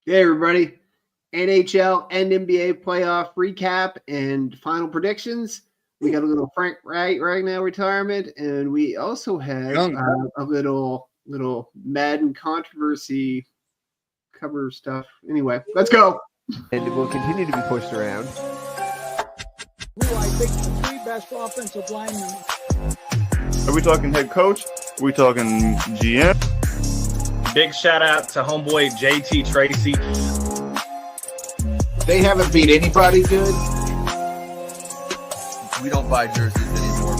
Hey, everybody. NHL and NBA playoff recap and final predictions. We got a little Frank Ragnow retirement, and we also have Young. a little Madden controversy cover stuff. Anyway, let's go. And it will continue to be pushed around. Who I think the three best offensive linemen. Are we talking head coach? Are we talking GM? Big shout out to homeboy JT Tracy. They haven't beat anybody good. We don't buy jerseys anymore.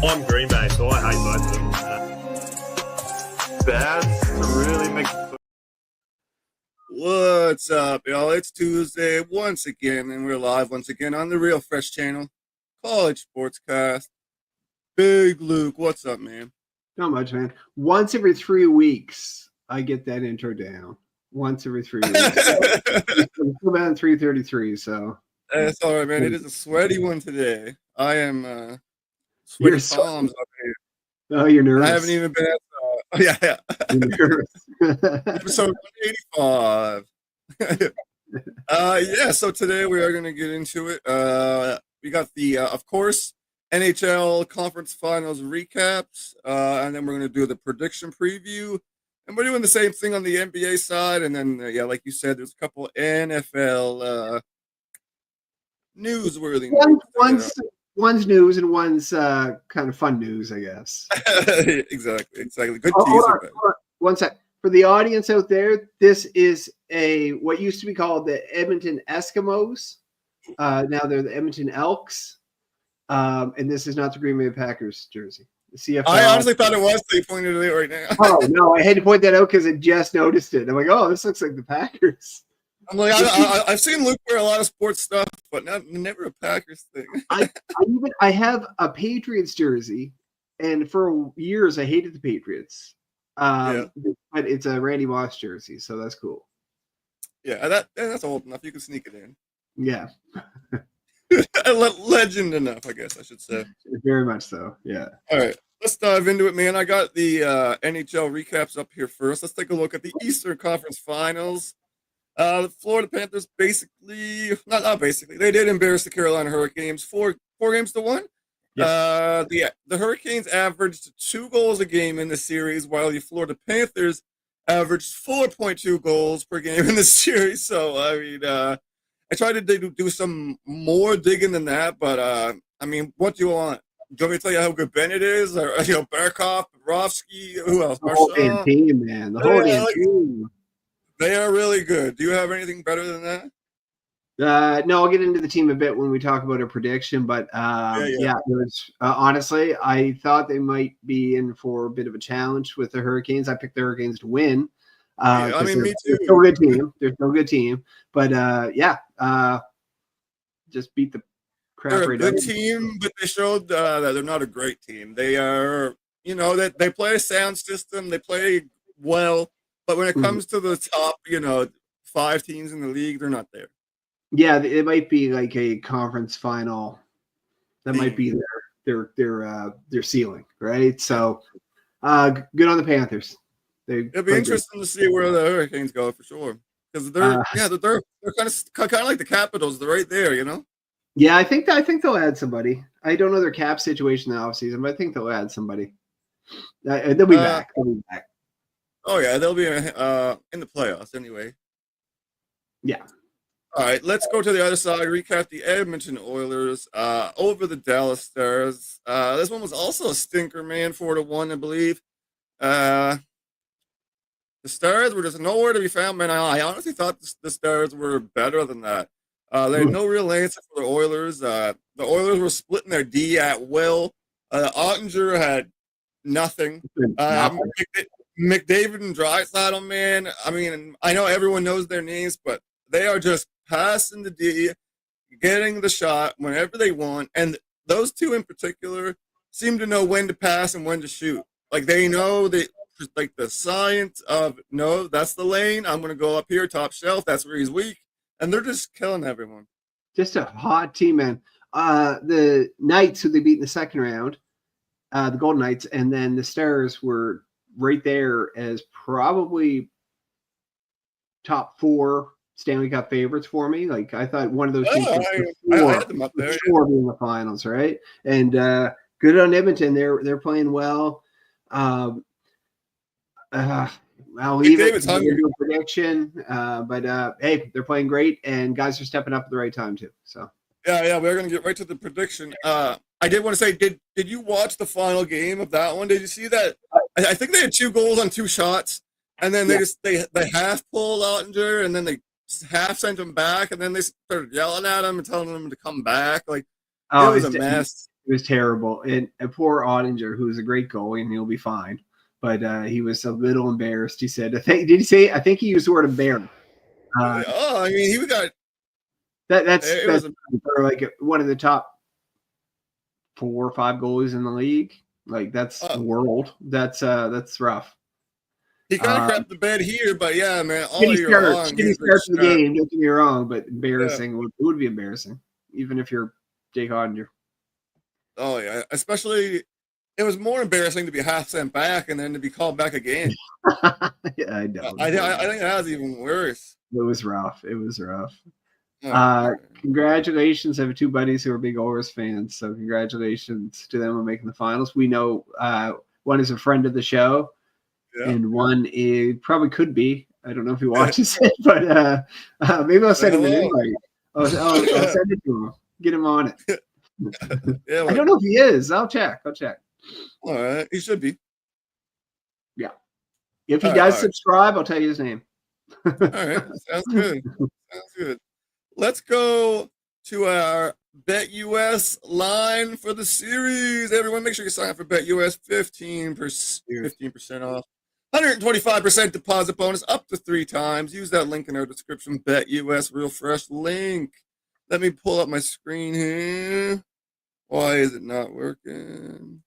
I'm Green Bay, so I hate both of them. That's really make. What's up, y'all? It's Tuesday once again, and we're live once again on the Real Fresh channel, College Sportscast. Big Luke, what's up, man? Not much, man. Once every 3 weeks, I get that intro down. Once every 3 weeks. I'm still about 333, so. That's all right, man. It is a sweaty one today. I am sweaty palms up here. Oh, you're nervous. I haven't even been at yeah. Episode 185. Yeah, so today we are going to get into it. We got the, of course, NHL Conference Finals recaps, and then we're going to do the prediction preview. And we're doing the same thing on the NBA side. And then, yeah, like you said, there's a couple NFL newsworthy news. One's news and one's kind of fun news, I guess. Exactly. Good teaser. One sec. For the audience out there, this is what used to be called the Edmonton Eskimos. Now they're the Edmonton Elks. And this is not the Green Bay Packers jersey. The CFL. I honestly thought it was, so you pointed it out right now. Oh, no, I had to point that out because I just noticed it. I'm like, oh, this looks like the Packers. I'm like, I've seen Luke wear a lot of sports stuff, but never a Packers thing. I have a Patriots jersey, and for years I hated the Patriots. But it's a Randy Moss jersey, so that's cool. Yeah, that's old enough. You can sneak it in. Yeah. Legend enough, I guess I should say. Very much so, yeah. All right, let's dive into it, man. I got the NHL recaps up here first. Let's take a look at the Eastern Conference Finals. The Florida Panthers not basically, they did embarrass the Carolina Hurricanes 4-1. Yes. The Hurricanes averaged 2 goals a game in the series, while the Florida Panthers averaged 4.2 goals per game in the series. So, I mean, I tried to do some more digging than that, but, I mean, what do you want? Do you want me to tell you how good Bennett is? Or, Barkov, Bobrovsky, who else? The whole damn team, man. The whole damn team. They are really good. Do you have anything better than that? No, I'll get into the team a bit when we talk about a prediction, but it was, honestly, I thought they might be in for a bit of a challenge with the Hurricanes. I picked the Hurricanes to win. I mean, me too. They're still a good team. They're still a good team, but just beat the crap they're right a out. good team, but they showed that they're not a great team. They are, that they play a sound system. They play well, but when it comes to the top, 5 teams in the league, they're not there. Yeah, it might be like a conference final. That might be their ceiling, right? So, good on the Panthers. It'll be interesting to see where the Hurricanes go for sure, because they're kind of like the Capitals. They're right there, Yeah, I think they'll add somebody. I don't know their cap situation in the offseason, but I think they'll add somebody. They'll be back. Oh yeah, they'll be in the playoffs anyway. Yeah. All right, let's go to the other side. Recap the Edmonton Oilers over the Dallas Stars. This one was also a stinker, man. 4-1, I believe. The Stars were just nowhere to be found, man. I honestly thought the Stars were better than that. They had no real answer for the Oilers. The Oilers were splitting their D at will. Ottinger had nothing. McDavid and Draisaitl, man. I mean, I know everyone knows their names, but they are just passing the D, getting the shot whenever they want. And those two in particular seem to know when to pass and when to shoot. Like, they know the science of, no, that's the lane. I'm going to go up here, top shelf. That's where he's weak. And they're just killing everyone. Just a hot team, man. The Knights, who they beat in the second round, the Golden Knights, and then the Stars were right there as probably top 4 Stanley Cup favorites for me. Like I thought one of those teams I had them up there. for sure be in the finals, right? And good on Edmonton. They're playing well. I'll leave it to do a prediction. But hey, they're playing great, and guys are stepping up at the right time too. So yeah, we're gonna get right to the prediction. I did want to say, did you watch the final game of that one? Did you see that? I think they had 2 goals on 2 shots, and then they half pulled Ottinger, and then they half sent him back, and then they started yelling at him and telling him to come back. Like it was a mess. It was terrible. And poor Ottinger, who's a great goalie, and he'll be fine. But he was a little embarrassed. He said, I think he used the word embarrassed. I mean, he got that's like one of the top 4 or 5 goalies in the league. Like that's the world. That's rough. He kind of crapped the bed here, but yeah, man. All year long, he starts the game. Don't get me wrong, but embarrassing. Yeah. It would be embarrassing, even if you're Jake Ottinger. Oh yeah, especially it was more embarrassing to be half sent back and then to be called back again. Yeah, I know. I think that was even worse. It was rough. It was rough. Oh, congratulations. I have 2 buddies who are big Oilers fans, so congratulations to them on making the finals. We know one is a friend of the show, and one probably could be. I don't know if he watches it, but maybe I'll send him an invite. I'll send it to him. Get him on it. I don't know if he is. I'll check. All right, he should be. Yeah. If he does subscribe, I'll tell you his name. All right, sounds good. Sounds good. Let's go to our BetUS line for the series. Everyone, make sure you sign up for BetUS. 15% off. 125% deposit bonus up to 3 times. Use that link in our description. BetUS, real fresh link. Let me pull up my screen here. Why is it not working?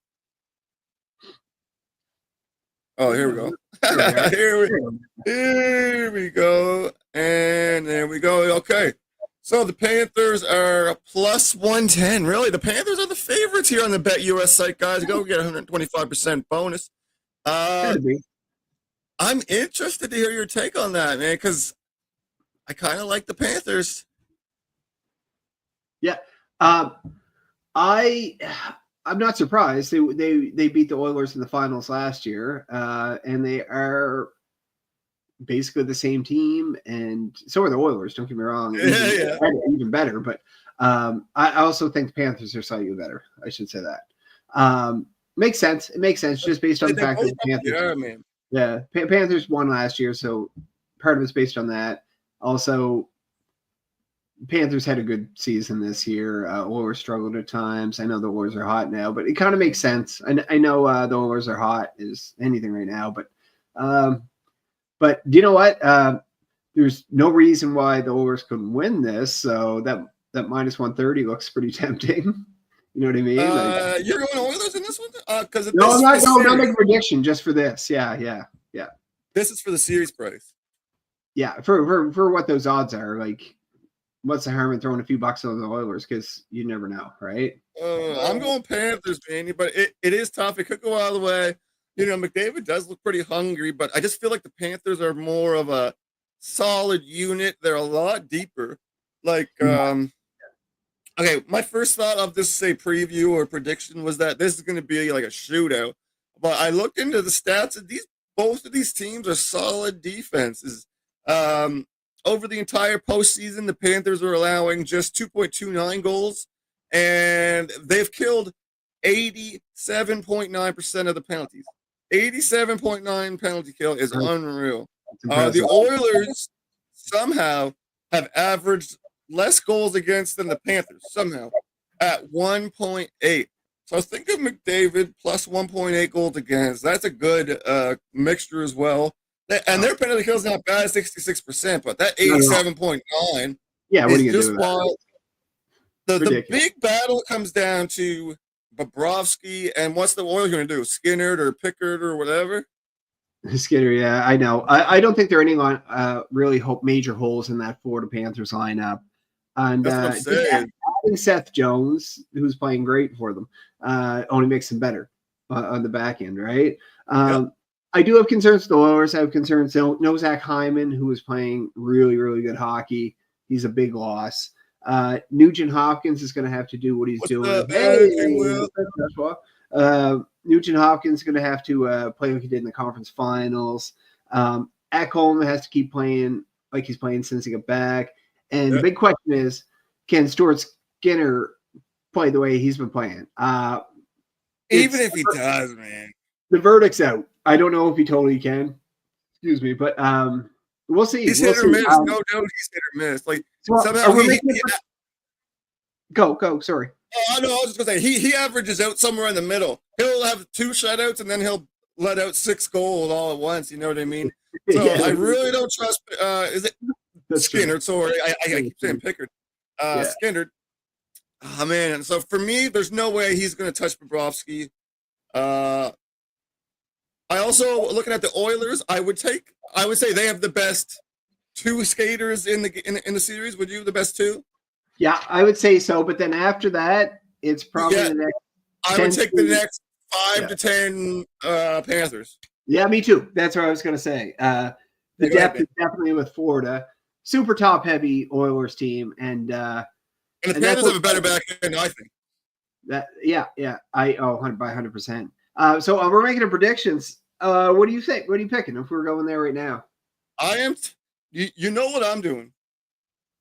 Oh, here we go. Here we go. And there we go. Okay. So the Panthers are plus 110. Really? The Panthers are the favorites here on the BetUS site, guys. Go get 125% bonus. I'm interested to hear your take on that, man, because I kind of like the Panthers. Yeah. I'm not surprised. They beat the Oilers in the finals last year, and they are basically the same team, and so are the Oilers. Don't get me wrong, even better. But I also think the Panthers are slightly better. I should say that. Makes sense. It makes sense just based on the fact that the Panthers, Panthers won last year, so part of it's based on that. Also, Panthers had a good season this year. Oilers struggled at times. I know the Oilers are hot now, but it kind of makes sense. I know the Oilers are hot as anything right now, but do you know what? There's no reason why the Oilers couldn't win this. So that minus 130 looks pretty tempting. You know what I mean? You're going Oilers in this one? I'm not making a prediction just for this. Yeah. This is for the series price. Yeah, for what those odds are, like. What's the harm in throwing a few bucks on the Oilers? Because you never know, right? I'm going Panthers, Danny, but it is tough. It could go all the way. You know, McDavid does look pretty hungry, but I just feel like the Panthers are more of a solid unit. They're a lot deeper. Like, okay, my first thought of this, say, preview or prediction was that this is going to be like a shootout. But I looked into the stats, and both of these teams are solid defenses. Over the entire postseason, the Panthers are allowing just 2.29 goals, and they've killed 87.9% of the penalties. 87.9 penalty kill is unreal. The Oilers somehow have averaged less goals against than the Panthers, somehow, at 1.8. So think of McDavid plus 1.8 goals against. That's a good mixture as well. And their penalty kill is not bad, 66%, but that 87.9 is just wild. The big battle comes down to Bobrovsky and what's the Oilers going to do? Skinner or Pickard or whatever? Skinner, yeah, I know. I don't think there are any really major holes in that Florida Panthers lineup. And that's what I'm saying. Adding Seth Jones, who's playing great for them, only makes them better on the back end, right? I do have concerns. The Oilers have concerns. No Zach Hyman, who is playing really, really good hockey. He's a big loss. Nugent Hopkins is going to have to do what he's doing. Nugent Hopkins is going to have to play like he did in the conference finals. Ekholm has to keep playing like he's playing since he got back. And the big question is, can Stuart Skinner play the way he's been playing? Even if he does, man. The verdict's out. I don't know if he totally can. Excuse me, but we'll see. He's hit or miss. No doubt he's hit or miss. Like somehow Go. Sorry. Oh, no, I was just gonna say he averages out somewhere in the middle. He'll have 2 shutouts and then he'll let out 6 goals all at once. You know what I mean? So I really don't trust. Is it Skinner? True. Sorry, I keep saying Pickard. Skinner. Oh man, and so for me, there's no way he's gonna touch Bobrovsky. I also, looking at the Oilers, I would say they have the best 2 skaters in the series. Would you the best 2? Yeah, I would say so. But then after that, it's probably the next. I would take the next 5 to 10 Panthers. Yeah, me too. That's what I was going to say. The depth is definitely with Florida. Super top heavy Oilers team, and the Panthers have a better back end, I think. By 100%. So we're making a predictions. What do you think? What are you picking if we're going there right now? I am. You know what I'm doing.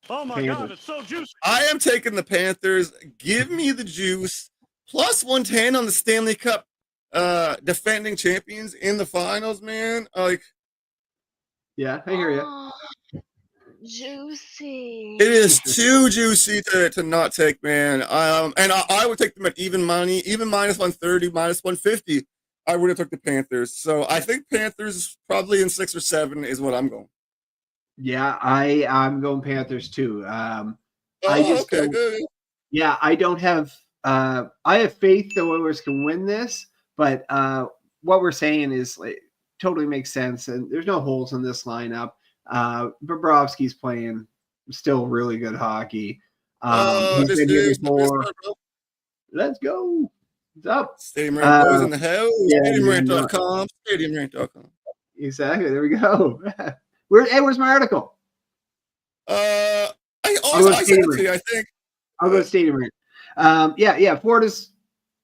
Oh my God, it's so juicy. I am taking the Panthers. Give me the juice. Plus 110 on the Stanley Cup defending champions in the finals, man. Yeah, I hear you. Oh, juicy. It is too juicy to not take, man. And I would take them at even money, even minus 130, minus 150. I would have took the Panthers. So I think Panthers probably in 6 or 7 is what I'm going. Yeah, I'm going Panthers too. Good. Yeah, I don't have. I have faith the Oilers can win this, but what we're saying is totally makes sense, and there's no holes in this lineup. Bobrovsky's playing still really good hockey. He's been here before. Let's go. What's up? Stadium Rant goes in the house. StadiumRant.com. StadiumRant.com. Exactly. There we go. Where's my article? I sent it to you, I think. I'll go to Stadium Rant. Florida's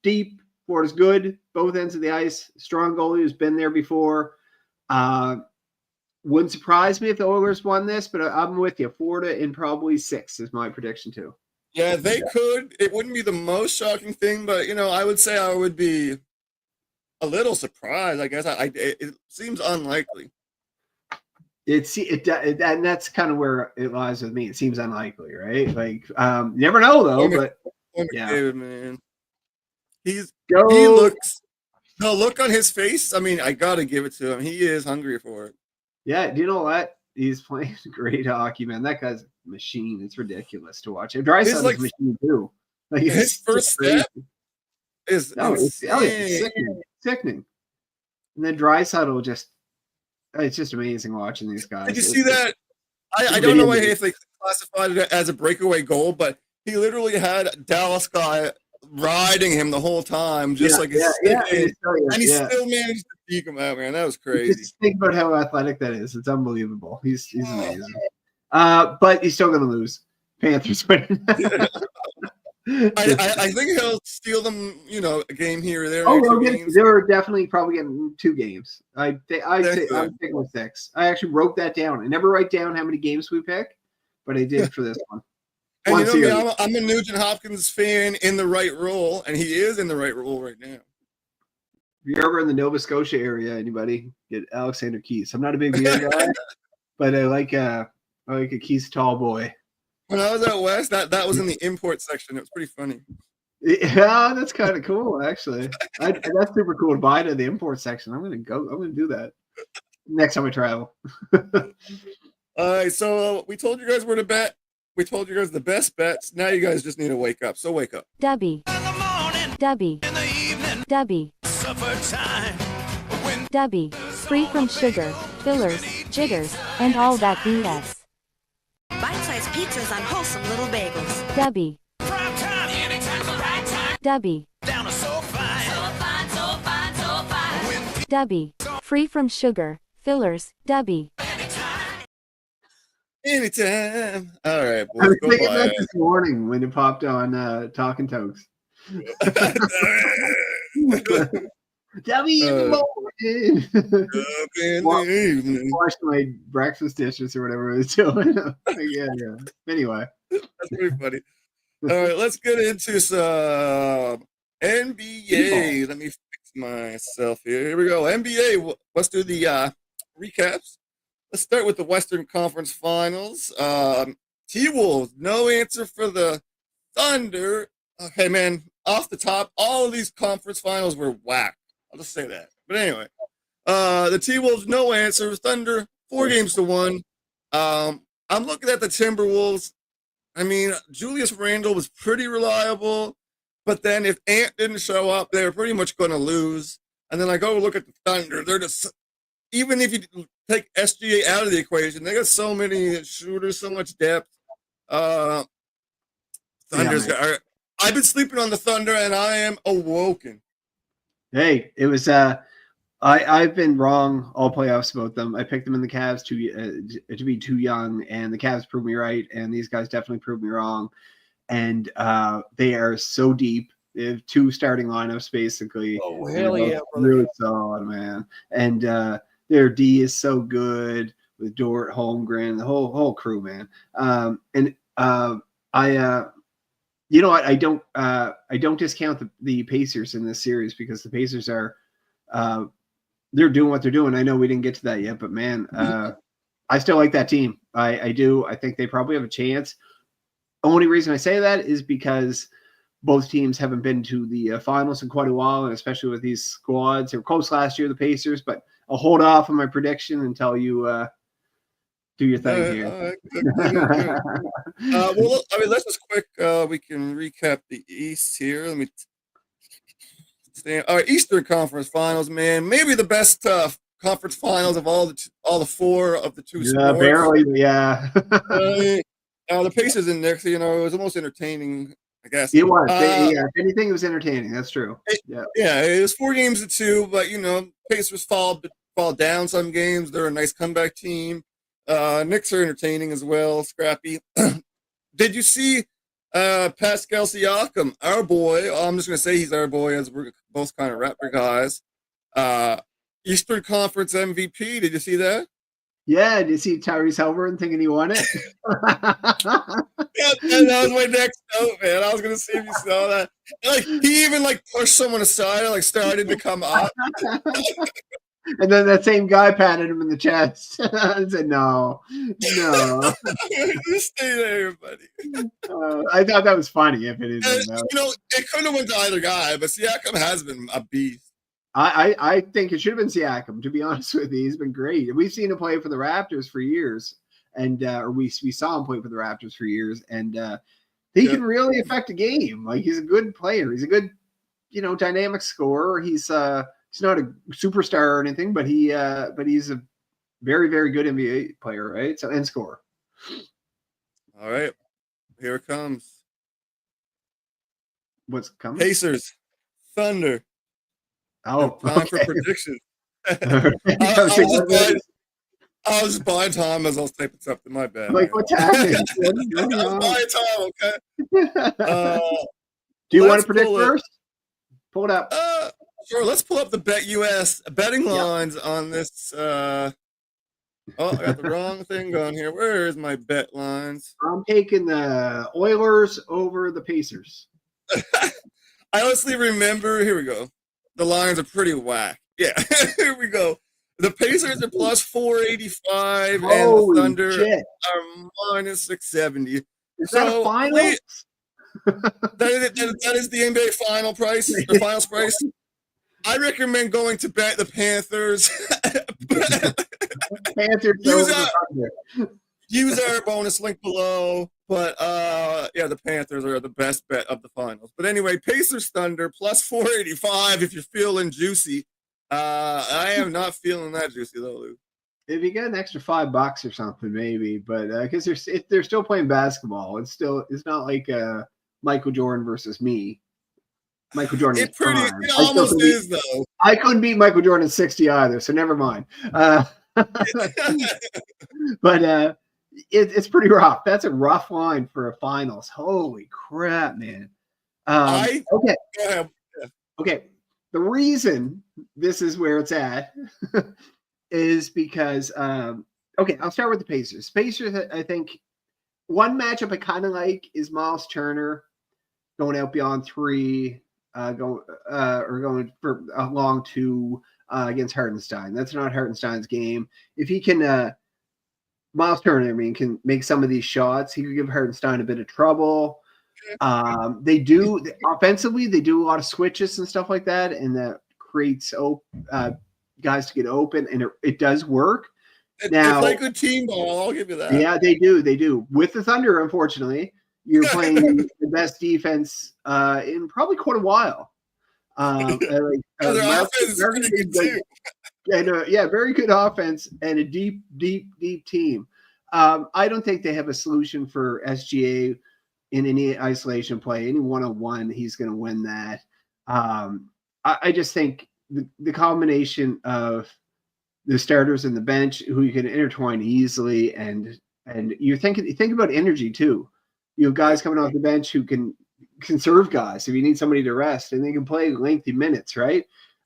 deep. Florida's good. Both ends of the ice. Strong goalie who's been there before. Wouldn't surprise me if the Oilers won this, but I'm with you. Florida in probably 6 is my prediction too. Yeah, they could. It wouldn't be the most shocking thing, but I would say I would be a little surprised. I guess it seems unlikely. And that's kind of where it lies with me. It seems unlikely, right? You never know though. But yeah, David, man, he looks. The look on his face. I mean, I gotta give it to him. He is hungry for it. Yeah, do you know what? He's playing great hockey, man. That guy's a machine. It's ridiculous to watch. Drysdale's is a machine too. His first step is sickening. And then Draisaitl it's just amazing watching these guys. Did you see that? I don't know if they classified it as a breakaway goal, but he literally had a Dallas guy riding him the whole time, and he still managed to peek him out, man. That was crazy. Just think about how athletic that is. It's unbelievable. He's amazing. But he's still going to lose. Panthers winning. I think he'll steal them, a game here or there. They're definitely probably getting 2 games. I'm picking with 6. I actually wrote that down. I never write down how many games we pick, but I did for this one. And I'm a Nugent Hopkins fan in the right role, and he is in the right role right now. If you're ever in the Nova Scotia area, anybody get Alexander Keys. I'm not a big beer guy, but I like a Keys tall boy. When I was out west, that was in the import section. It was pretty funny. Yeah, that's kind of cool, actually. That's super cool to buy to the import section. I'm gonna do that next time I travel. All right, so we told you guys where to bet. We told you guys the best bets. Now you guys just need to wake up. So wake up. Dubby. Dubby. Dubby. Dubby. Free from sugar, fillers, jitters, and all that BS. Bite-sized pizzas on wholesome little bagels. Dubby. Dubby. Dubby. Free from sugar, fillers, Dubby. Anytime. All right, I was boys, go thinking buy that it. this morning when it popped on Talking Tokes. Dubby in the morning. Up in the evening. Wash my breakfast dishes or whatever I was doing. Yeah. Anyway. That's pretty funny. All right, let's get into some NBA. Let me fix myself here. Here we go. NBA. Let's do the recaps. Let's start with the Western Conference Finals. T-Wolves, no answer for the Thunder. Okay, man, off the top, all of these conference finals were whack. I'll just say that. But anyway, the T-Wolves, no answer. Thunder, 4-1. I'm looking at the Timberwolves. I mean, Julius Randle was pretty reliable, but then if Ant didn't show up, they were pretty much going to lose. And then I go look at the Thunder. They're just, even if you take SGA out of the equation, they got so many shooters, so much depth. Thunder's got, I've been sleeping on the Thunder, and I am awoken. Hey, it was I've been wrong all playoffs about them. I picked them in the Cavs to be too young, and the Cavs proved me right, and these guys definitely proved me wrong. And they are so deep. They have 2 starting lineups basically. Oh, hell yeah, brother. Really solid, man. And their D is so good with Dort, Holmgren, the whole crew, man. You know what? I don't discount the Pacers in this series because the Pacers are they're doing what they're doing. I know we didn't get to that yet, but man, I still like that team. I do. I think they probably have a chance. Only reason I say that is because both teams haven't been to the finals in quite a while, and especially with these squads. They were close last year, the Pacers, but I'll hold off on my prediction until you do your thing here. Well, I mean, let's just quick. We can recap the East here. Let me. All right, Eastern Conference Finals, man. Maybe the best conference finals of all the 4 of the 2 sports. Barely, yeah. The Pacers in there, it was almost entertaining, I guess. It was. If anything, it was entertaining. That's true. Yeah, it was 4-2, but Pacers fall down some games. They're a nice comeback team. Knicks are entertaining as well, scrappy. Did you see Pascal Siakam, our boy? I'm just going to say he's our boy as we're both kind of Raptor guys. Eastern Conference MVP. Did you see that? Yeah, did you see Tyrese Haliburton thinking he won it? Yeah, that was my next note, man. I was going to see if you saw that. He even pushed someone aside and started to come up. And then that same guy patted him in the chest and said, no. Stay there, buddy. I thought that was funny. If it is, it could have went to either guy, but Siakam has been a beast. I think it should have been Siakam, to be honest with you. He's been great. We've seen him play for the Raptors for years, and or we saw him play for the Raptors for years, and he can really affect a game. He's a good player. He's a good, dynamic scorer. He's not a superstar or anything, but he's a very, very good NBA player, right? So, and scorer. All right, here it comes. What's coming? Pacers, Thunder. Oh, time for predictions. I was just buying time as I was typing something. My bad. What's happening? I was buying time. Okay. Do you want to predict first? Pull it up. Sure. Let's pull up the BetUS betting lines on this. I got the wrong thing going here. Where is my bet lines? I'm taking the Oilers over the Pacers. I honestly remember. Here we go. The lines are pretty whack. Yeah, here we go. The Pacers are plus 485, and the Thunder are minus 670. Is that a final? That is the NBA final price, or finals price. I recommend going to bet the Panthers. Use our bonus link below. But the Panthers are the best bet of the finals. But anyway, Pacers Thunder plus 485 if you're feeling juicy. I am not feeling that juicy though, Luke. If you get an extra $5 or something, maybe. But because they're still playing basketball, it's not like Michael Jordan versus me. Michael Jordan. It pretty, prime. it almost is though. I couldn't beat Michael Jordan 60 either, so never mind. But it's pretty rough. That's a rough line for a finals. Holy crap, man. Okay. Go ahead. Okay. The reason this is where it's at is because okay, I'll start with the Pacers. Pacers, I think one matchup I kind of like is Miles Turner going out beyond 3, going for a long 2 against Hartenstein. That's not Hartenstein's game. If he can, Miles Turner, I mean, can make some of these shots, he could give Hartenstein a bit of trouble. They do offensively, they do a lot of switches and stuff like that, and that creates guys to get open, and it does work. Now, it's like a team ball. I'll give you that. Yeah, they do. They do. With the Thunder, unfortunately, you're playing the best defense in probably quite a while. Their offense is pretty good too. And, very good offense and a deep team. I don't think they have a solution for SGA in any isolation play. Any one-on-one, he's going to win that. I just think the combination of the starters and the bench who you can intertwine easily, and you think about energy too. You have guys coming off the bench who can conserve guys if you need somebody to rest, and they can play lengthy minutes, right?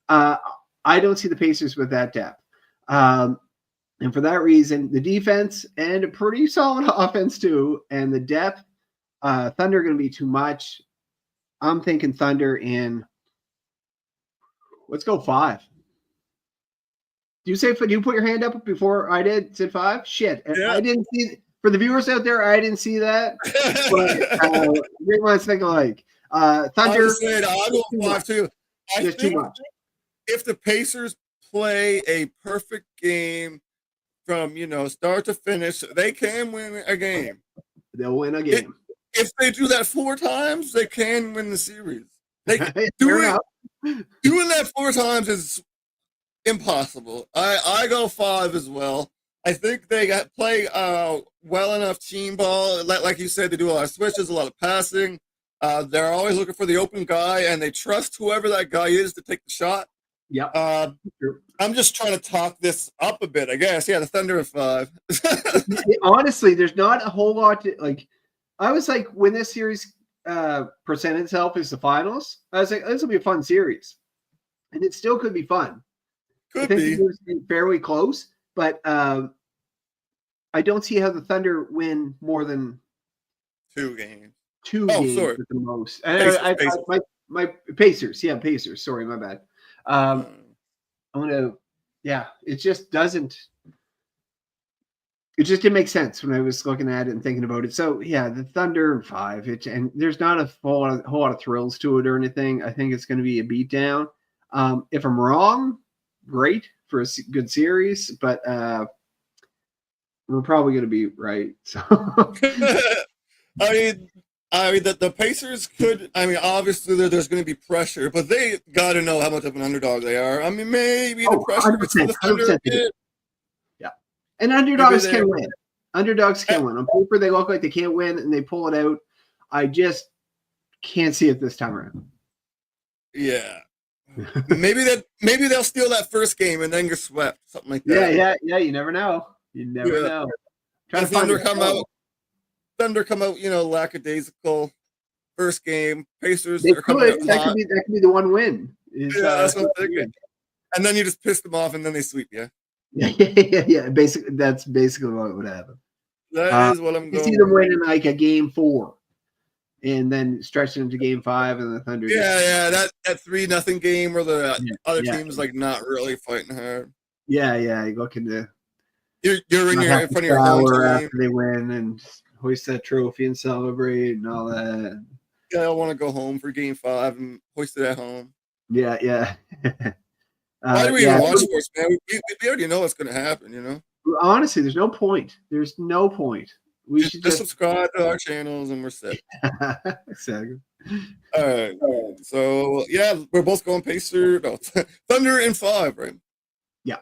I don't see the Pacers with that depth. And for that reason, the defense and a pretty solid offense too, and the depth, Thunder are going to be too much. I'm thinking Thunder in, let's go 5. Do you put your hand up before I did? Said 5? Shit. Yeah. I didn't see, for the viewers out there, I didn't see that. But great minds think alike. Thunder. I'll go 5 too. There's too much. If the Pacers play a perfect game from start to finish, they can win a game. They'll win a game. If they do that 4 times, they can win the series. Doing that 4 times is impossible. I go 5 as well. I think they play well enough team ball. Like you said, they do a lot of switches, a lot of passing. They're always looking for the open guy, and they trust whoever that guy is to take the shot. Yeah. I'm just trying to talk this up a bit, I guess. Yeah, the Thunder at 5. Honestly, there's not a whole lot to like. I was like, when this series presented itself as the finals, I was like, this will be a fun series, and it still could be fun. Could I think be. it was fairly close, but I don't see how the Thunder win more than 2 games. 2 games sorry. at the most. Pacers. My Pacers. Yeah, Pacers. Sorry, my bad. I'm gonna. Yeah, it just doesn't. It just didn't make sense when I was looking at it and thinking about it. So yeah, the Thunder 5. And there's not a whole lot of thrills to it or anything. I think it's going to be a beatdown. If I'm wrong, great for a good series, but we're probably going to be right. So I mean the Pacers could. I mean, obviously there's going to be pressure, but they got to know how much of an underdog they are. I mean, maybe the pressure gets to the Thunder a bit. Yeah, and underdogs can win. Underdogs can win. On paper, they look like they can't win, and they pull it out. I just can't see it this time around. Yeah. maybe they'll steal that first game and then get swept, something like that. Yeah. You never know. You never know. Thunder come out, lackadaisical. First game, Pacers. That could be the one win. That's what I'm thinking. And then you just piss them off, and then they sweep you. Yeah. Basically, that's basically what would happen. That is what I'm going. You see them winning like a game 4. And then stretching into game 5 and the Thunder. Yeah, that 3-0 game where the other team's like not really fighting hard. Yeah, you're looking to. You're in front of your hour after they win and hoist that trophy and celebrate and all that. Yeah, I want to go home for game 5 and hoist it at home. Yeah. Why do we even watch sports, man? We already know what's going to happen, Honestly, there's no point. There's no point. We should just subscribe to our channels and we're set. Exactly. All right. So yeah, we're both going Thunder in 5, right? Yeah.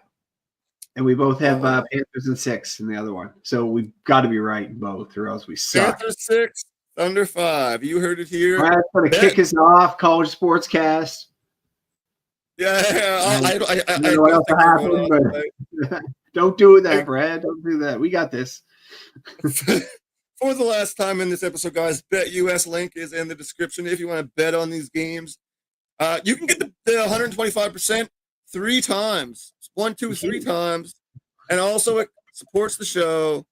And we both have Panthers in 6 in the other one. So we've got to be right in both, or else we suck. Panthers 6, Thunder 5. You heard it here. Brad's going to kick us off. College Sportscast. Yeah. I don't know what else happened, but don't do that, Brad. Don't do that. We got this. For the last time in this episode, guys, BetUS link is in the description if you want to bet on these games. You can get the 125% 3 times. 1, 2, 3 times. And also it supports the show.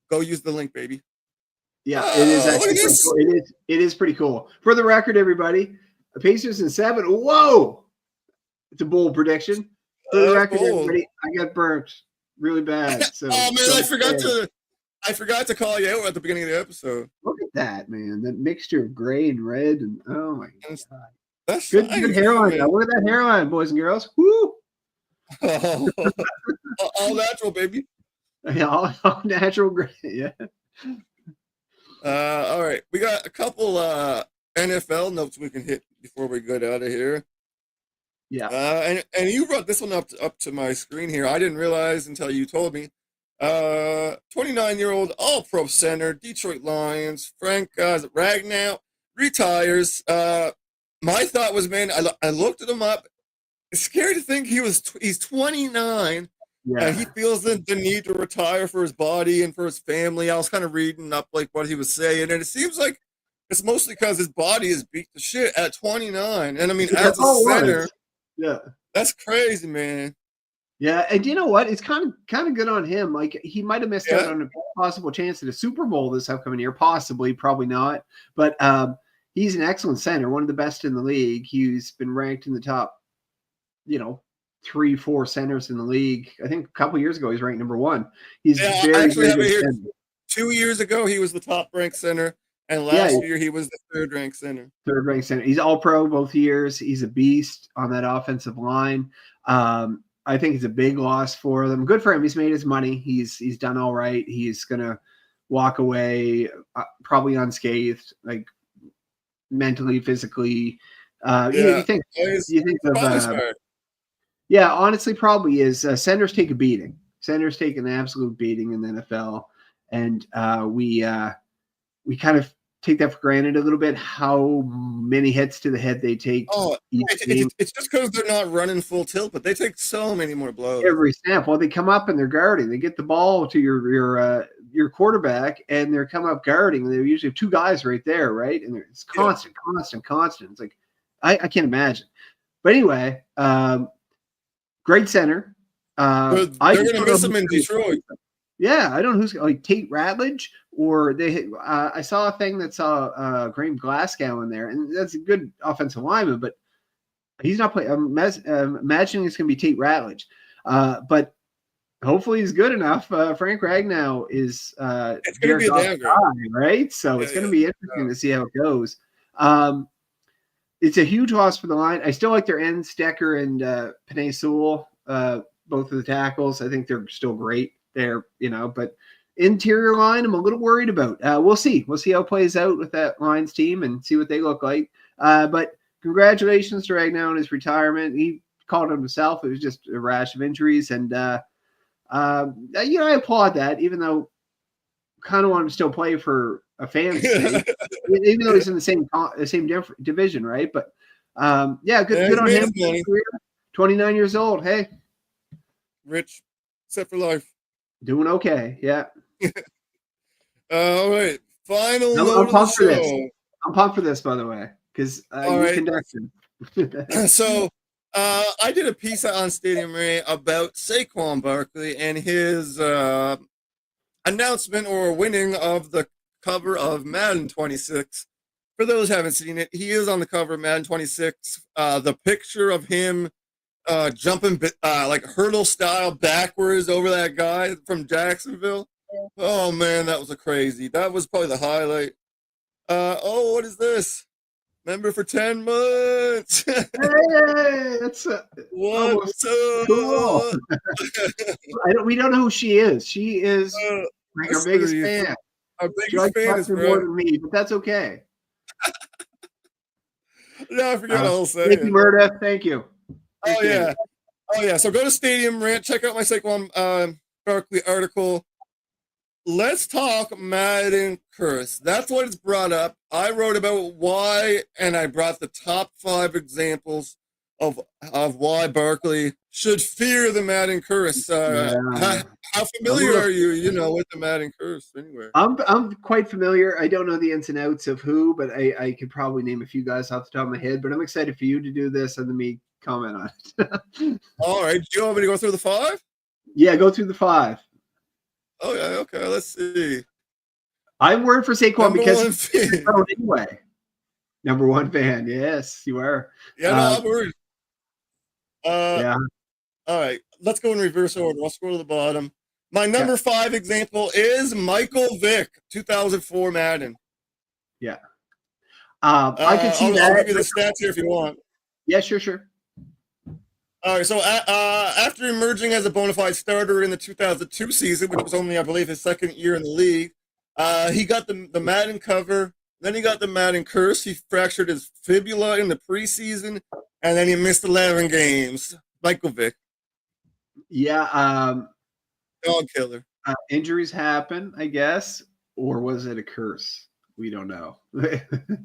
Go use the link, baby. Yeah, it is actually pretty cool. It is pretty cool. For the record, everybody, the Pacers in 7. Whoa! It's a bold prediction. For the record, everybody, I got burnt really bad. So oh man, I forgot to call you out at the beginning of the episode. Look at that, man. That mixture of gray and red, and oh my god. That's good hairline. Look at that hairline, boys and girls. Woo! All natural, baby. Yeah, all natural gray. Yeah. All right. We got a couple NFL notes we can hit before we get out of here. Yeah. And you brought this one up to my screen here. I didn't realize until you told me. 29-year-old All-Pro center, Detroit Lions, Frank Ragnow retires. My thought was, man, I looked at him up. It's scary to think he's 29. Yeah. And he feels the need to retire for his body and for his family. I was kind of reading up like what he was saying, and it seems like it's mostly because his body is beat to shit at 29. And I mean, as a center, yeah, that's crazy, man. Yeah, and you know what? It's kind of good on him. Like he might have missed out on a possible chance at a Super Bowl this upcoming year, possibly, probably not. But he's an excellent center, one of the best in the league. He's been ranked in the top, 3-4 centers in the league. I think a couple years ago he was ranked number 1. He's very good. 2 years ago he was the top ranked center, and last year he was the third ranked center. Third ranked center. He's all pro both years. He's a beast on that offensive line. I think it's a big loss for them. Good for him. He's made his money. He's done all right. He's gonna walk away probably unscathed, like mentally, physically. You think of yeah, honestly, probably is. Centers take a beating. Centers take an absolute beating in the NFL, and we kind of take that for granted a little bit. How many hits to the head they take? It's just because they're not running full tilt, but they take so many more blows every snap. Well, they come up and they're guarding. They get the ball to your quarterback, and they're come up guarding. And they usually have 2 guys right there, right? And it's constant. It's like I can't imagine. But anyway. Great center. They're going to miss him in Detroit. Yeah, I don't know who's like Tate Ratledge, or they. I saw a thing that saw Graham Glasgow in there, and that's a good offensive lineman, but he's not playing. I'm imagining it's going to be Tate Ratledge, but hopefully he's good enough. Frank Ragnow is it's going to be a damn guy, right? So it's going to be interesting to see how it goes. It's a huge loss for the line. I still like their ends, Decker and Penei Sewell, both of the tackles. I think they're still great there, but interior line, I'm a little worried about. We'll see. We'll see how it plays out with that Lions team and see what they look like. But congratulations to Ragnow on his retirement. He called it himself. It was just a rash of injuries. And, I applaud that, even though kind of want him to still play for a fan's sake, even though he's in the same division, right? But good on him. 29 years old. Hey, rich, set for life, doing okay. Yeah. All right. Final. I'm pumped for this. I'm pumped for this, by the way, because you conducted. So, I did a piece on Stadium Ray about Saquon Barkley and his announcement or winning of the cover of Madden 26. For those who haven't seen it, he is on the cover of Madden 26. The picture of him jumping like hurdle style backwards over that guy from Jacksonville. Oh man, that was that was probably the highlight. What is this? Member for 10 months. Hey, that's what's up? Cool. We don't know who she is. She is like our biggest fan. Our biggest fan is more than me, but that's okay. No, I forget what I'll say. Thank you, Murda. Thank you. Oh yeah. So go to Stadium Rant. Check out my Saquon Barkley article. let's talk Madden curse. That's what it's brought up. I wrote about why, and I brought the top 5 examples of why Barkley should fear the Madden curse. How familiar are you, with the Madden curse anyway? I'm quite familiar. I don't know the ins and outs of who, but I could probably name a few guys off the top of my head. But I'm excited for you to do this and then me comment on it. All right. Do you want me to go through the 5? Yeah, go through the 5. Oh, yeah. Okay. Let's see. I'm worried for Saquon because fan. Anyway. Number 1 fan. Yes, you are. Yeah, no, I'm worried. Yeah. All right. Let's go in reverse order. I'll scroll to the bottom. My number 5 example is Michael Vick, 2004 Madden. Yeah. I can see that. I'll give you the stats here if you want. Yeah, sure. All right, so after emerging as a bona fide starter in the 2002 season, which was only, I believe, his second year in the league, he got the Madden cover. Then he got the Madden curse. He fractured his fibula in the preseason, and then he missed 11 games. Michael Vick. Yeah. Dog killer. Injuries happen, I guess, or was it a curse? We don't know.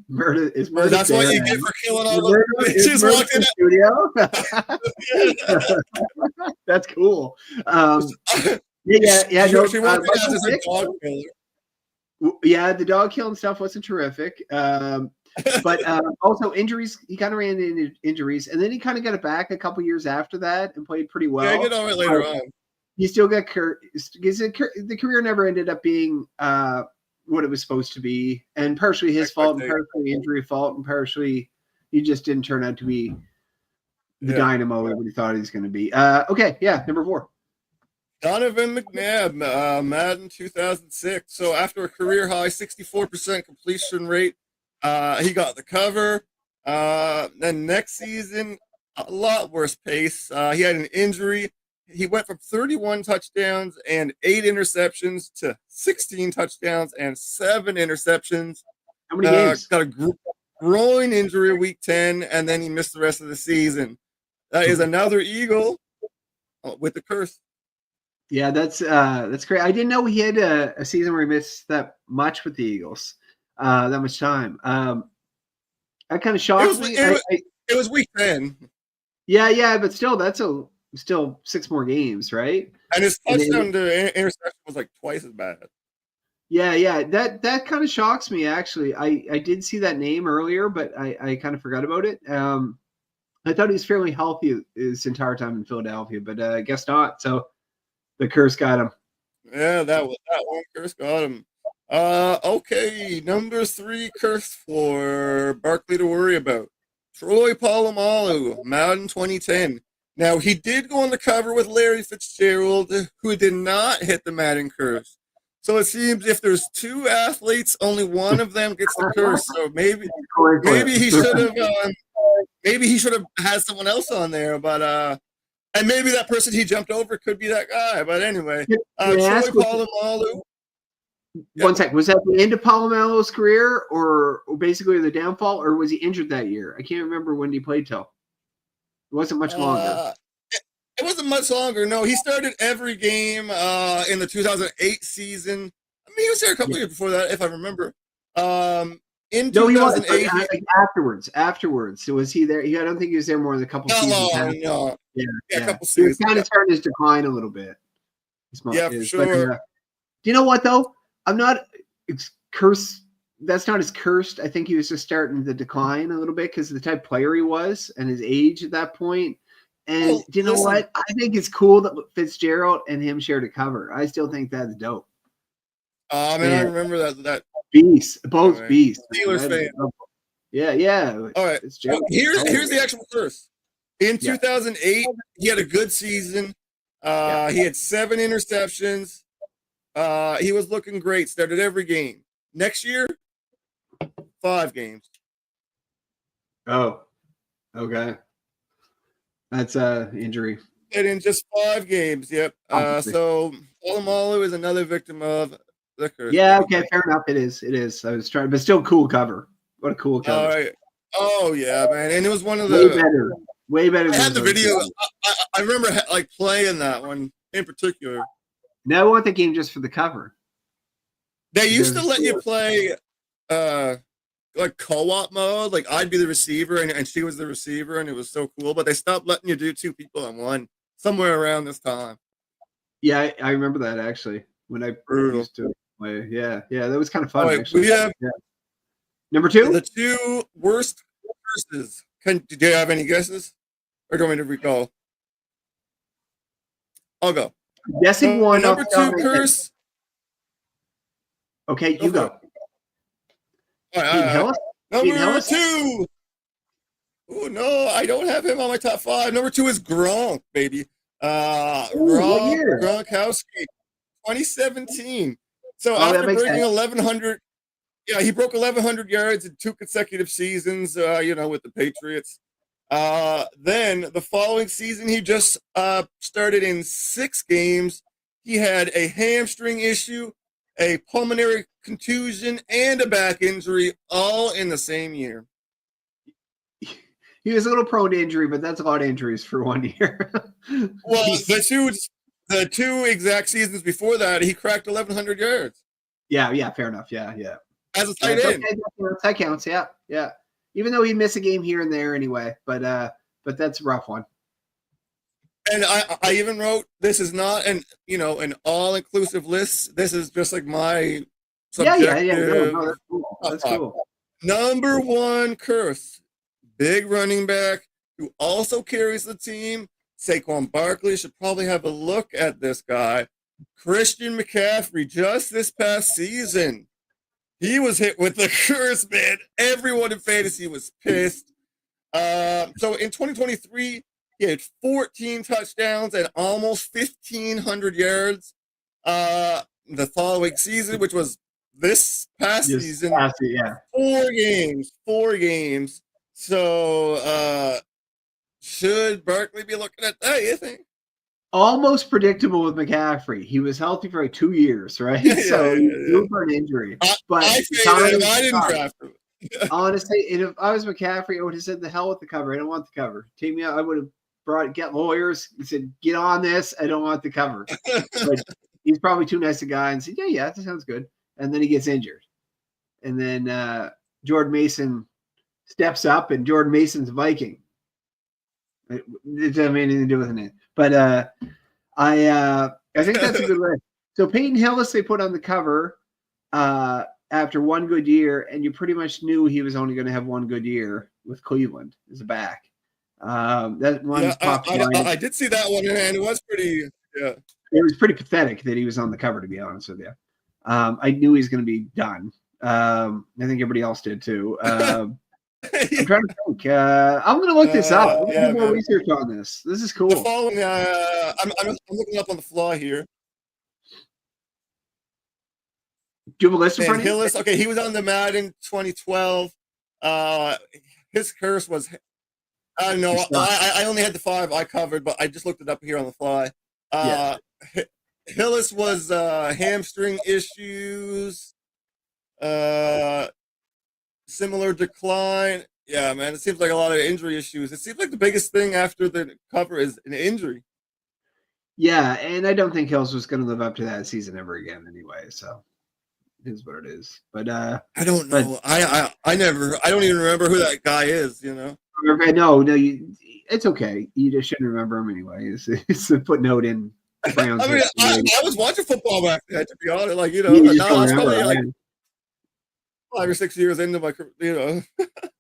Murder is murder. That's what you get for killing all the bitches walking studio. That's cool. Yeah, the dog killing stuff wasn't terrific. But also injuries. He kind of ran into injuries, and then he kind of got it back a couple years after that and played pretty well. Yeah, I get on it later on. He still got the career never ended up being what it was supposed to be, and partially his fault, and partially injury fault, and partially he just didn't turn out to be the dynamo everybody thought he was going to be. Okay, yeah, number 4. Donovan McNabb, Madden 2006. So after a career high 64% completion rate, he got the cover. Then next season, a lot worse pace. He had an injury. He went from 31 touchdowns and 8 interceptions to 16 touchdowns and 7 interceptions. How many games? Got a groin injury week 10, and then he missed the rest of the season. That is another Eagle with the curse. Yeah, that's great. I didn't know he had a season where he missed that much with the Eagles, that much time. That kind of shocked me. It was week 10. Yeah, but still, that's still 6 more games, right? And his touchdown to interception was like twice as bad. Yeah. That kind of shocks me, actually. I did see that name earlier, but I kind of forgot about it. I thought he was fairly healthy his entire time in Philadelphia, but I guess not. So the curse got him. Yeah, that one curse got him. Okay, number 3 curse for Barkley to worry about. Troy Polamalu, Madden 2010. Now, he did go on the cover with Larry Fitzgerald, who did not hit the Madden curse. So it seems if there's 2 athletes, only one of them gets the curse. So maybe he should have had someone else on there, but and maybe that person he jumped over could be that guy. But anyway, Troy Polamalu. One sec. Was that the end of Polamalu's career, or basically the downfall, or was he injured that year? I can't remember when he played till. It wasn't much longer. It wasn't much longer. No, he started every game in the 2008 season. I mean, he was there a couple years before that, if I remember. In 2008, afterwards. So was he there? I don't think he was there more than a couple seasons. No. Yeah, a couple seasons. He was kind of starting his decline a little bit. Yeah, for sure. But, do you know what though? I'm not cursed. That's not as cursed. I think he was just starting the decline a little bit because of the type of player he was and his age at that point. And do you know what? I think it's cool that Fitzgerald and him shared a cover. I still think that's dope. I remember that. Beast, both beasts. Steelers fan. Yeah. All right. Here's the actual curse. In 2008, he had a good season. He had 7 interceptions. He was looking great. Started every game. Next year, 5 games. Oh, okay. That's injury. And in just 5 games. Yep. So Polamalu is another victim of the curse. Yeah. Okay. Fair enough. It is. I was trying, but still cool cover. What a cool cover. All right. Oh yeah, man. And it was one of the way better. I had the video. I remember like playing that one in particular. Now I want the game just for the cover. They used to let you play like co-op mode. Like I'd be the receiver and she was the receiver, and it was so cool. But they stopped letting you do two people on one somewhere around this time. Yeah, I remember that actually when I used to play. Yeah, that was kind of fun. Right, actually. we have number 2. The 2 worst curses. Do you have any guesses, or do you want me to recall? I'll go. Guessing one. Number 2 curse. Okay, you go. All right. Number 2. Oh no, I don't have him on my top 5. Number 2 is Gronk, baby. What year? Gronkowski, 2017. So after breaking 1,100, he broke 1,100 yards in 2 consecutive seasons. With the Patriots. Then the following season, he just started in 6 games. He had a hamstring issue, a pulmonary contusion, and a back injury, all in the same year. He was a little prone to injury, but that's a lot of injuries for 1 year. Well, the 2 exact seasons before that, he cracked 1,100 yards. Yeah, fair enough. Yeah. As a tight end. Okay, that counts. Yeah. Even though he missed a game here and there anyway, but that's a rough one. And I even wrote, this is not an all-inclusive list. This is just like my subjective. Yeah. No, that's cool. Number 1 curse. Big running back who also carries the team. Saquon Barkley should probably have a look at this guy. Christian McCaffrey, just this past season, he was hit with the curse, man. Everyone in fantasy was pissed. So in 2023, he had 14 touchdowns and almost 1,500 yards. The following season, which was this past season, 4 games. So should Barkley be looking at that, you think? Almost predictable with McCaffrey. He was healthy for like 2 years, right? Due for an injury. But I didn't draft him. Honestly, if I was McCaffrey, I would have said the hell with the cover. I don't want the cover. Take me out. I would have get lawyers and said, get on this. I don't want the cover. But he's probably too nice a guy and said, yeah, that sounds good. And then he gets injured. And then Jordan Mason steps up, and Jordan Mason's a Viking. It doesn't have anything to do with it. But I think that's a good list. So Peyton Hillis they put on the cover after 1 good year, and you pretty much knew he was only going to have 1 good year with Cleveland as a back. That one popped I did see that one, and it was pretty. Yeah, it was pretty pathetic that he was on the cover, to be honest with you. I knew he was going to be done. I think everybody else did too. I'm trying to think. I'm going to look this up. I'm going to do more research on this. This is cool. The following, I'm looking up on the fly here. Do you have a list in front of you? Hillis, okay, he was on the Madden 2012. His curse was, I don't know. I only had the 5 I covered, but I just looked it up here on the fly. Hillis was hamstring issues. Similar decline. Yeah, man, it seems like a lot of injury issues. It seems like the biggest thing after the cover is an injury. Yeah, and I don't think Hills was going to live up to that season ever again anyway, so it is what it is. But I don't know. I don't even remember who that guy is, No, it's okay. You just shouldn't remember him anyway. It's a footnote in Browns. I was watching football back then, to be honest. Like, now it's probably like 5 or 6 years into my career,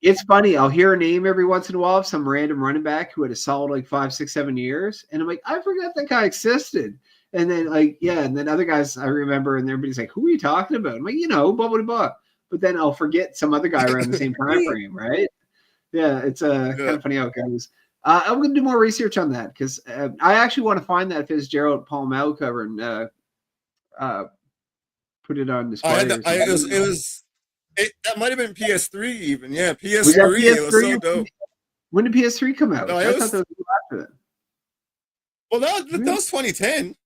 It's funny. I'll hear a name every once in a while of some random running back who had a solid like 5, 6, 7 years. And I'm like, I forgot that guy existed. And then and then other guys I remember, and everybody's like, who are you talking about? I'm like, blah, blah, blah. But then I'll forget some other guy around the same time frame, right? Yeah, it's kind of funny how it goes. I'm going to do more research on that because I actually want to find that Fitzgerald Paul Mao cover and put it on display. That might have been PS3 even. Yeah, PS3. It was so dope. When did PS3 come out? No, I thought that was after that. Well, that was 2010.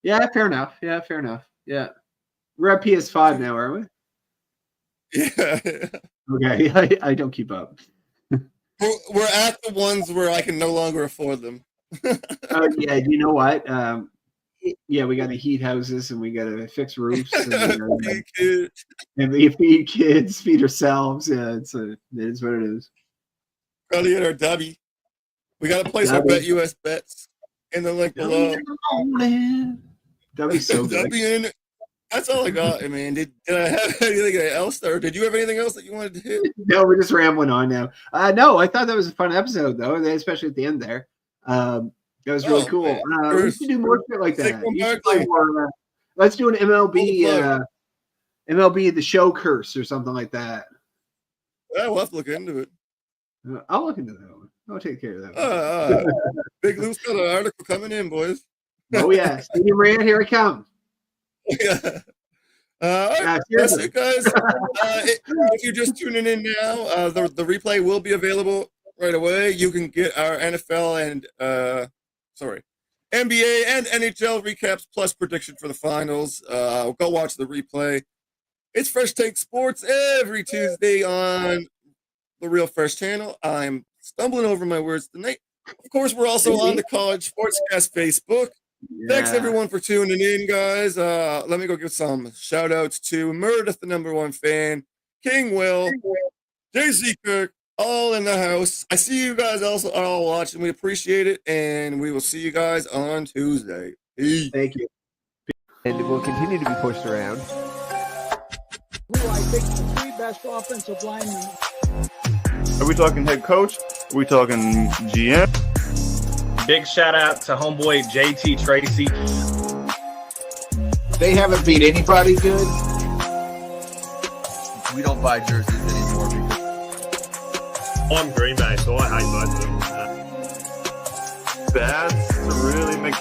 Yeah, fair enough. Yeah. We're at PS5 now, aren't we? Yeah. Okay, I don't keep up. We're at the ones where I can no longer afford them. Yeah, you know what? Yeah, we got to heat houses and we got to fix roofs and, Big kid. and we feed kids, feed ourselves. Yeah, it is what it is. Probably at our Dubby. We got to place our Bet US bets in the link below. That'd be so good. Dubby in. That's all I got, man. Did I have anything else, or did you have anything else that you wanted to hit? No, we're just rambling on now. No, I thought that was a fun episode, though, especially at the end there. That was really cool. We should do more shit like that. Let's do an MLB, MLB The Show curse or something like that. Yeah, we'll have to look into it. I'll look into that one. I'll take care of that one. Big Lou's got an article coming in, boys. Oh, yeah. Stevie Rand, here I come. Yeah. All right, that's it, guys. If you're just tuning in now, the replay will be available right away. You can get our NFL and NBA and NHL recaps plus prediction for the finals. Go watch the replay. It's Fresh Take Sports every Tuesday on the Real Fresh channel. I'm stumbling over my words tonight. Of course, we're also on the College Sportscast Facebook. Yeah. Thanks, everyone, for tuning in, guys. Let me go give some shout-outs to Meredith, the #1 fan, King Will, JC Kirk, all in the house. I see you guys also are all watching. We appreciate it, and we will see you guys on Tuesday. Peace. Thank you. And it will continue to be pushed around. Who I think the three best offensive linemen. Are we talking head coach? Are we talking GM? Big shout out to homeboy JT Tracy. They haven't beat anybody good. We don't buy jerseys anymore. I'm Green Bay, so I hate both of them. Bad to really make